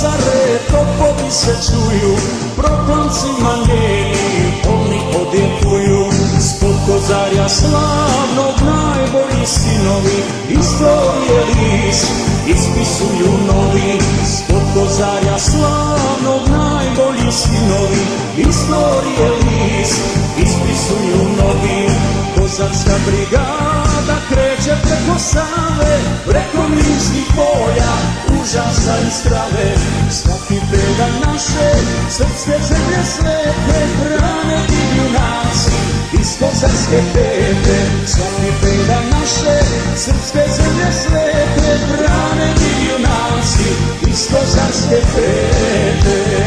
kozare, topovi se čuju, proklamcima njeni oni odjekuju. Spod kozarja slavnog najbolji sinovi istorije list ispisuju novi. Spod kozarja slavnog najbolji sinovi istorije list ispisuju novi. Kozarska brigada kreće preko Save, preko minskih polja, užasa i strave. Svaki pedalj naše srpske zemlje svete brane i junaci iz kozarske pete. Svaki pedalj naše srpske zemlje svete brane i junaci iz kozarske pete.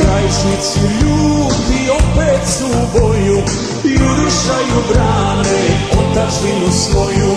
Krajišnici ljuti opet su u boju, jurišaju brane otadžbinu svoju.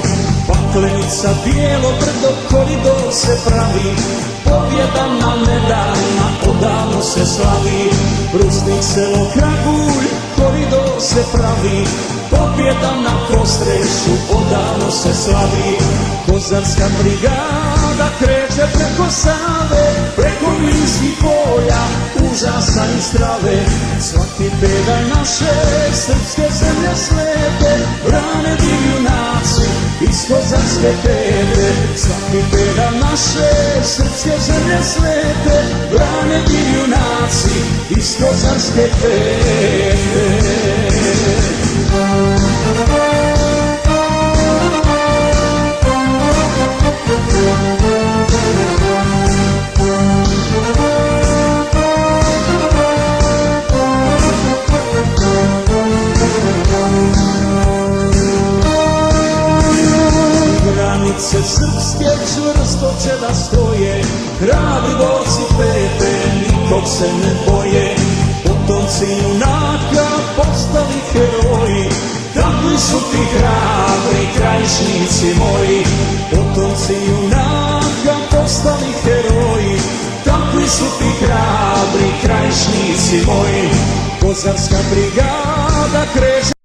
Paklenica bijelo brdo, koridor se pravi, pobjeda nam nedavna odavno se slavi. Brusnik, selo, Kragulj, koridor se pravi, pobjeda na Kostrešu odavno se slavi. Kozarska brigada kreće preko Save, preko minskih polja, užasa i strave. Svaki pedalj naše srpske zemlje svete brane i junaci iz kozarske pete. Svaki pedalj naše srpske zemlje svete brane i junaci iz kozarske pete. Granice srpske čvrsto će da stoje, hrabri borci pete nikog se ne boje. Potomci junaka postali heroji, takvi su ti hrabri krajišnici moji. Potomci junaka postali heroji, takvi su ti hrabri krajišnici moji. Kozarska brigada kreće